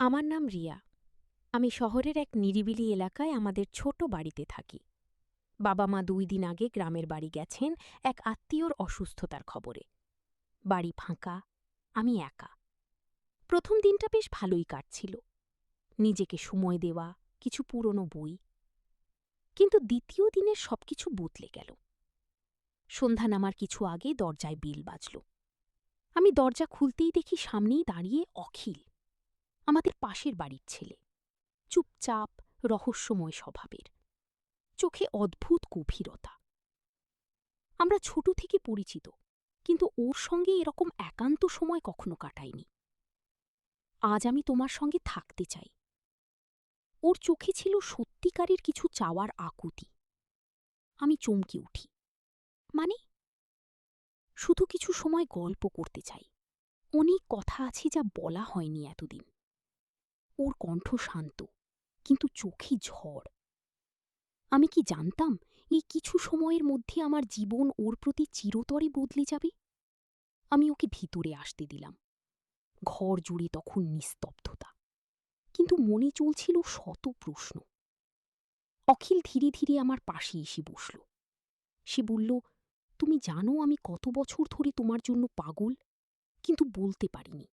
আমার নাম রিয়া। আমি শহরের এক নিরিবিলি এলাকায় আমাদের ছোট বাড়িতে থাকি। বাবা মা ২ দিন আগে গ্রামের বাড়ি গেছেন এক আত্মীয়র অসুস্থতার খবরে। বাড়ি ফাঁকা, আমি একা। প্রথম দিনটা বেশ ভালোই কাটছিল, নিজেকে সময় দেওয়া, কিছু পুরনো বই। কিন্তু দ্বিতীয় দিনের সবকিছু বদলে গেল। সন্ধ্যা নামার কিছু আগে দরজায় বেল বাজল। আমি দরজা খুলতেই দেখি সামনেই দাঁড়িয়ে অখিল, আমাদের পাশের বাড়ির ছেলে। চুপচাপ, রহস্যময় স্বভাবের, চোখে অদ্ভুত গভীরতা। আমরা ছোট থেকে পরিচিত, কিন্তু ওর সঙ্গে এরকম একান্ত সময় কখনো কাটাইনি। আজ আমি তোমার সঙ্গে থাকতে চাই। ওর চোখে ছিল সত্যিকারের কিছু চাওয়ার আকুতি। আমি চমকে উঠি। মানে, শুধু কিছু সময় গল্প করতে চাই। অনেক কথা আছে যা বলা হয়নি এতদিন। ওর কণ্ঠ শান্ত, কিন্তু চোখে ঝড়। আমি কি জানতাম এই কিছু সময়ের মধ্যে আমার জীবন ওর প্রতি চিরতরে বদলে যাবে? আমি ওকে ভিতরে আসতে দিলাম। ঘর জুড়ে তখন নিস্তব্ধতা, কিন্তু মনে চলছিল শত প্রশ্ন। অখিল ধীরে ধীরে আমার পাশে এসে বসল। সে বলল, তুমি জানো আমি কত বছর ধরে তোমার জন্য পাগল, কিন্তু বলতে পারিনি।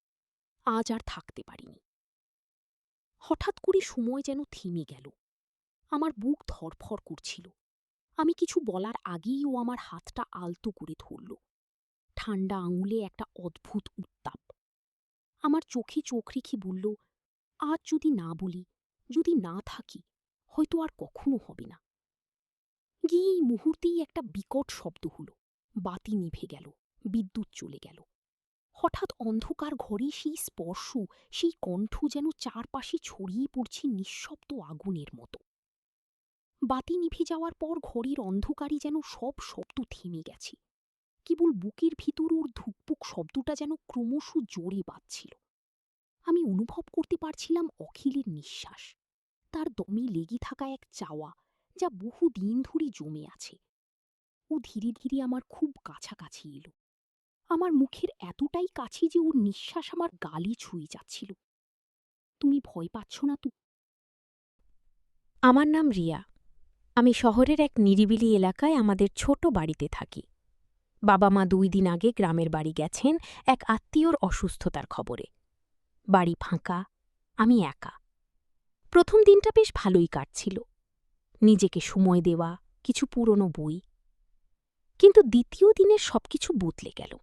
আজ আর থাকতে পারিনি। হঠাৎ করে সময় যেন থেমে গেল। আমার বুক ধড়ফড় করছিল। আমি কিছু বলার আগেই ও আমার হাতটা আলতো করে ধরল। ঠান্ডা আঙুলে একটা অদ্ভুত উত্তাপ। আমার চোখে চোখ রেখে বলল, আজ যদি না বলি, যদি না থাকি, হয়তো আর কখনো হবে না। গিয়ে এই মুহূর্তেই একটা বিকট শব্দ হল। বাতি নিভে গেল, বিদ্যুৎ চলে গেল। হঠাৎ অন্ধকার ঘরে সেই স্পর্শ, সেই কণ্ঠ যেন চারপাশে ছড়িয়ে পড়ছে নিঃশব্দ আগুনের মতো। বাতি নিভে যাওয়ার পর ঘরের অন্ধকারই যেন সব শব্দ থেমে গেছে। কেবল বুকের ভিতর ওর ধুকপুক শব্দটা যেন ক্রমশ জোরে বাজছিল। আমি অনুভব করতে পারছিলাম অখিলের নিঃশ্বাস, তার দমে লেগে থাকা এক চাওয়া যা বহু দিন ধরে জমে আছে। ও ধীরে ধীরে আমার খুব কাছাকাছি এলো, আমার মুখের এতটাই কাছে যে ওর নিঃশ্বাস আমার গালে ছুঁয়ে যাচ্ছিল। তুমি ভয় পাচ্ছ না তো? আমার নাম রিয়া। আমি শহরের এক নিরিবিলি এলাকায় আমাদের ছোট বাড়িতে থাকি। বাবা মা ২ দিন আগে গ্রামের বাড়ি গেছেন এক আত্মীয়র অসুস্থতার খবরে। বাড়ি ফাঁকা, আমি একা। প্রথম দিনটা বেশ ভালোই কাটছিল, নিজেকে সময় দেওয়া, কিছু পুরনো বই। কিন্তু দ্বিতীয় দিনের সবকিছু বদলে গেল।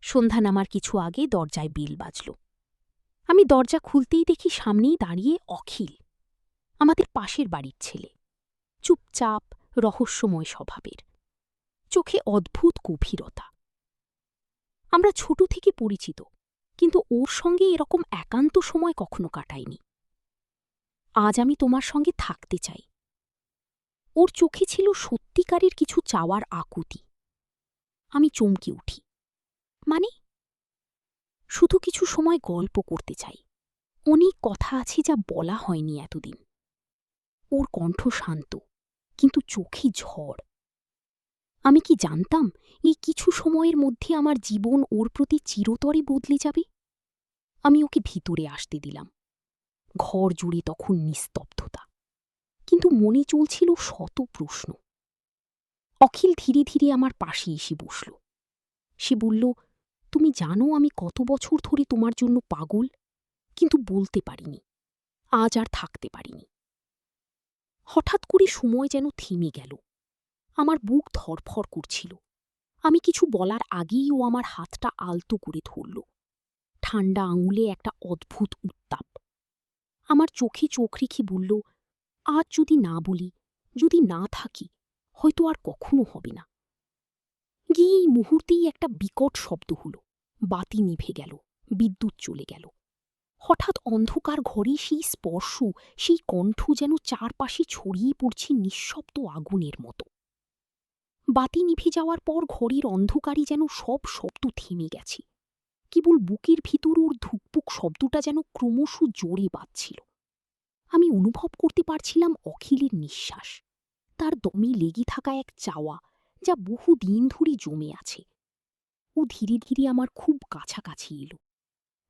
সন্ধ্যা নামার কিছু আগে দরজায় বেল বাজল। আমি দরজা খুলতেই দেখি সামনেই দাঁড়িয়ে অখিল, আমাদের পাশের বাড়ির ছেলে। চুপচাপ, রহস্যময় স্বভাবের, চোখে অদ্ভুত গভীরতা। আমরা ছোট থেকে পরিচিত, কিন্তু ওর সঙ্গে এরকম একান্ত সময় কখনো কাটাইনি। আজ আমি তোমার সঙ্গে থাকতে চাই। ওর চোখে ছিল সত্যিকারের কিছু চাওয়ার আকুতি। আমি চমকে উঠি। মানে, শুধু কিছু সময় গল্প করতে চাই। অনেক কথা আছে যা বলা হয়নি এতদিন। ওর কণ্ঠ শান্ত, কিন্তু চোখে ঝড়। আমি কি জানতাম এই কিছু সময়ের মধ্যে আমার জীবন ওর প্রতি চিরতরে বদলে যাবে? আমি ওকে ভিতরে আসতে দিলাম। ঘর জুড়ে তখন নিস্তব্ধতা, কিন্তু মনে চলছিল শত প্রশ্ন। অখিল ধীরে ধীরে আমার পাশে এসে বসল। সে বলল, তুমি জানো আমি কত বছর ধরে তোমার জন্য পাগল, কিন্তু বলতে পারিনি। আজ আর থাকতে পারিনি। হঠাৎ করে সময় যেন থেমে গেল। আমার বুক ধড়ফড় করছিল। আমি কিছু বলার আগেই ও আমার হাতটা আলতো করে ধরল। ঠান্ডা আঙুলে একটা অদ্ভুত উত্তাপ। আমার চোখে চোখ রেখে বলল, আজ যদি না বলি, যদি না থাকি, হয়তো আর কখনো হবে না। গিয়ে এই মুহূর্তেই একটা বিকট শব্দ হল। বাতি নিভে গেল, বিদ্যুৎ চলে গেল। হঠাৎ অন্ধকার ঘরে সেই স্পর্শ, সেই কণ্ঠ যেন চারপাশে ছড়িয়ে পড়ছে নিঃশব্দ আগুনের মতো। বাতি নিভে যাওয়ার পর ঘরের অন্ধকারই যেন সব শব্দ থেমে গেছে। কেবল বুকের ভিতর ওর ধুকপুক শব্দটা যেন ক্রমশ জোরে বাজছিল। আমি অনুভব করতে পারছিলাম অখিলের নিঃশ্বাস, তার দমে লেগে থাকা এক চাওয়া যা বহু দিন ধরে জমে আছে। ও ধীরে ধীরে আমার খুব কাছাকাছি এলো।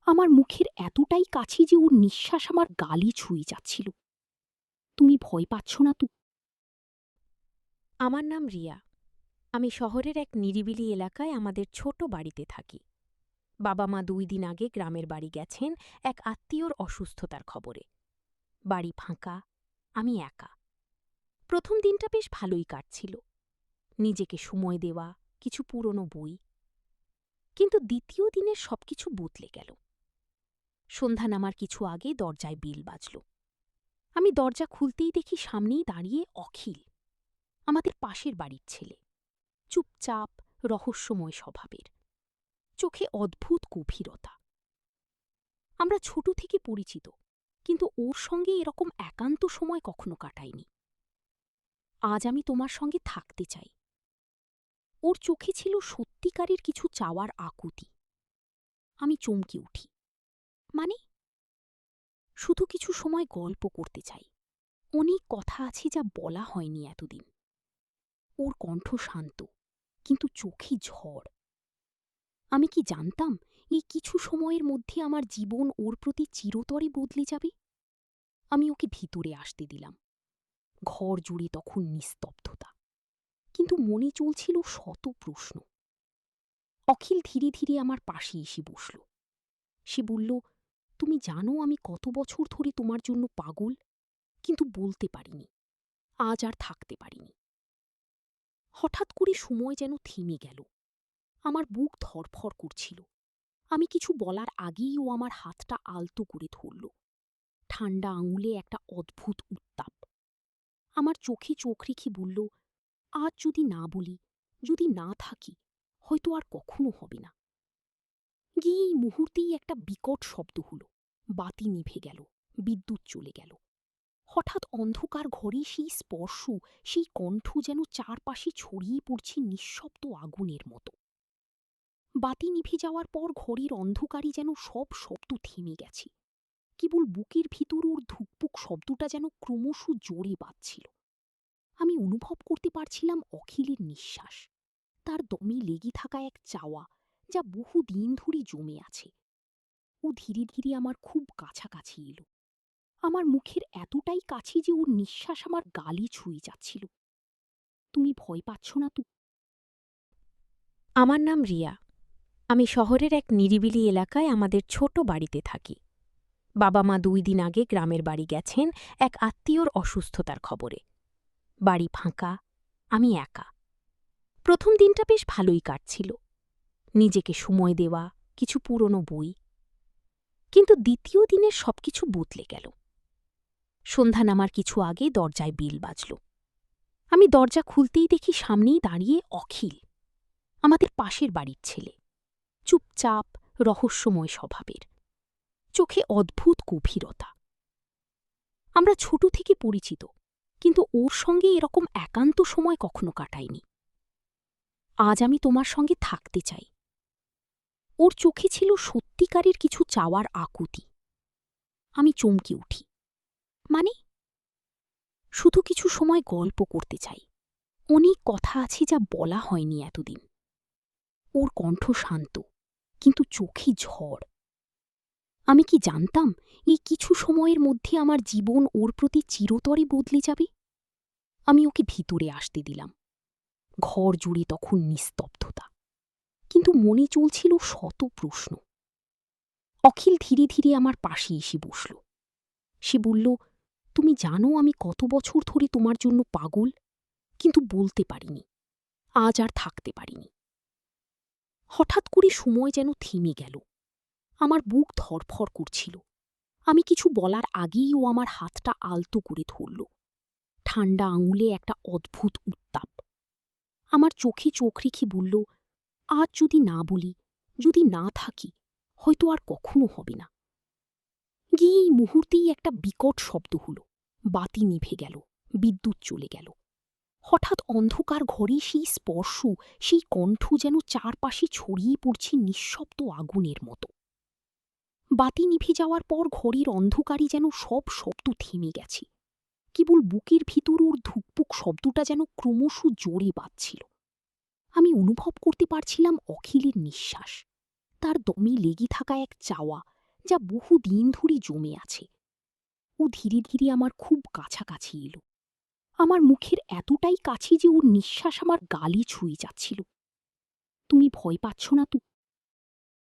আমার মুখের এতটাই কাছে যে ওর নিঃশ্বাস আমার গালে ছুঁয়ে যাচ্ছিল। তুমি ভয় পাচ্ছ না তো? আমার নাম রিয়া। আমি শহরের এক নিরিবিলি এলাকায় আমাদের ছোট বাড়িতে থাকি। বাবা মা 2 দিন আগে গ্রামের বাড়ি গেছেন এক আত্মীয়র অসুস্থতার খবরে। বাড়ি ফাঁকা, আমি একা। প্রথম দিনটা বেশ ভালোই কাটছিল, নিজেকে সময় দেওয়া, কিছু পুরনো বই। কিন্তু দ্বিতীয় দিনের সবকিছু বদলে গেল। সন্ধ্যা নামার কিছু আগে দরজায় বেল বাজল। আমি দরজা খুলতেই দেখি সামনেই দাঁড়িয়ে অখিল, আমাদের পাশের বাড়ির ছেলে। চুপচাপ, রহস্যময় স্বভাবের, চোখে অদ্ভুত গভীরতা। আমরা ছোট থেকে পরিচিত, কিন্তু ওর সঙ্গে এরকম একান্ত সময় কখনো কাটাইনি। আজ আমি তোমার সঙ্গে থাকতে চাই। ওর চোখে ছিল সত্যিকারের কিছু চাওয়ার আকুতি। আমি চমকে উঠি। মানে? শুধু কিছু সময় গল্প করতে চাই। অনেক কথা আছে যা বলা হয়নি এতদিন। ওর কণ্ঠ শান্ত, কিন্তু চোখে ঝড়। আমি কি জানতাম এই কিছু সময়ের মধ্যে আমার জীবন ওর প্রতি চিরতরে বদলে যাবে? আমি ওকে ভিতরে আসতে দিলাম। ঘর জুড়ে তখন নিস্তব্ধতা, কিন্তু মনে চলছিল শত প্রশ্ন। অখিল ধীরে ধীরে আমার পাশে এসে বসল। সে বলল, তুমি জানো আমি কত বছর ধরে তোমার জন্য পাগল, কিন্তু বলতে পারিনি। আজ আর থাকতে পারিনি। হঠাৎ করে সময় যেন থেমে গেল। আমার বুক ধড়ফড় করছিল। আমি কিছু বলার আগেই ও আমার হাতটা আলতো করে ধরল। ঠান্ডা আঙুলে একটা অদ্ভুত উত্তাপ। আমার চোখে চোখ রেখে বলল, আজ যদি না বলি, যদি না থাকি, হয়তো আর কখনো হবে না। গিয়ে এই মুহূর্তেই একটা বিকট শব্দ হল। বাতি নিভে গেল, বিদ্যুৎ চলে গেল। হঠাৎ অন্ধকার ঘরে সেই স্পর্শ, সেই কণ্ঠ যেন চারপাশে ছড়িয়ে পড়ছে নিঃশব্দ আগুনের মতো। বাতি নিভে যাওয়ার পর ঘরের অন্ধকারে যেন সব শব্দ থেমে গেছে। কেবল বুকের ভিতর ওর ধুকপুক শব্দটা যেন ক্রমশ জোরে বাজছিল। আমি অনুভব করতে পারছিলাম অখিলের নিঃশ্বাস, তার দমে লেগে থাকা এক চাওয়া যা বহু দিন ধরে জমে আছে। ও ধীরে ধীরে আমার খুব কাছাকাছি এলো। আমার মুখের এতটাই কাছে যে ওর নিঃশ্বাস আমার গালে ছুঁয়ে যাচ্ছিল। তুমি ভয় পাচ্ছ না তো? আমার নাম রিয়া। আমি শহরের এক নিরিবিলি এলাকায় আমাদের ছোট বাড়িতে থাকি। বাবা মা 2 দিন আগে গ্রামের বাড়ি গেছেন এক আত্মীয়র অসুস্থতার খবরে। বাড়ি ফাঁকা, আমি একা। প্রথম দিনটা বেশ ভালোই কাটছিল, নিজেকে সময় দেওয়া, কিছু পুরনো বই। কিন্তু দ্বিতীয় দিনের সবকিছু বদলে গেল। সন্ধ্যা নামার কিছু আগে দরজায় বেল বাজল। আমি দরজা খুলতেই দেখি সামনেই দাঁড়িয়ে অখিল, আমাদের পাশের বাড়ির ছেলে। চুপচাপ, রহস্যময় স্বভাবের, চোখে অদ্ভুত গভীরতা। আমরা ছোট থেকে পরিচিত, কিন্তু ওর সঙ্গে এরকম একান্ত সময় কখনো কাটাইনি। আজ আমি তোমার সঙ্গে থাকতে চাই। ওর চোখে ছিল সত্যিকারের কিছু চাওয়ার আকুতি। আমি চমকে উঠি। মানে? শুধু কিছু সময় গল্প করতে চাই। অনেক কথা আছে যা বলা হয়নি এতদিন। ওর কণ্ঠ শান্ত, কিন্তু চোখে ঝড়। আমি কি জানতাম এই কিছু সময়ের মধ্যে আমার জীবন ওর প্রতি চিরতরে বদলে যাবে? আমি ওকে ভিতরে আসতে দিলাম। ঘর জুড়ে তখন নিস্তব্ধতা, কিন্তু মনে চলছিল শত প্রশ্ন। অখিল ধীরে ধীরে আমার পাশে এসে বসল। সে বলল, তুমি জানো আমি কত বছর ধরে তোমার জন্য পাগল, কিন্তু বলতে পারিনি। আজ আর থাকতে পারিনি। হঠাৎ করে সময় যেন থেমে গেল। আমার বুক ধড়ফড় করছিল। আমি কিছু বলার আগেই ও আমার হাতটা আলতো করে ধরল। ঠান্ডা আঙুলে একটা অদ্ভুত উত্তাপ। আমার চোখে চোখ রেখে বলল, আজ যদি না বলি, যদি না থাকি, হয়তো আর কখনো হবে না। গিয়ে এই মুহূর্তেই একটা বিকট শব্দ হল। বাতি নিভে গেল, বিদ্যুৎ চলে গেল। হঠাৎ অন্ধকার ঘরে সেই স্পর্শ, সেই কণ্ঠ যেন চারপাশে ছড়িয়ে পড়ছে নিঃশব্দ আগুনের মতো। বাতি নিভে যাওয়ার পর ঘরের অন্ধকারে যেন সব শব্দ থেমে গেছে। কেবল বুকের ভিতর ওর ধুকপুক শব্দটা যেন ক্রমশ জোরে বাজছিল। আমি অনুভব করতে পারছিলাম অখিলের নিঃশ্বাস, তার দমে লেগে থাকা এক চাওয়া যা বহু দিন ধরে জমে আছে। ও ধীরে ধীরে আমার খুব কাছাকাছি এলো, আমার মুখের এতটাই কাছে যে ওর নিঃশ্বাস আমার গালে ছুঁয়ে যাচ্ছিল। তুমি ভয় পাচ্ছ না তো?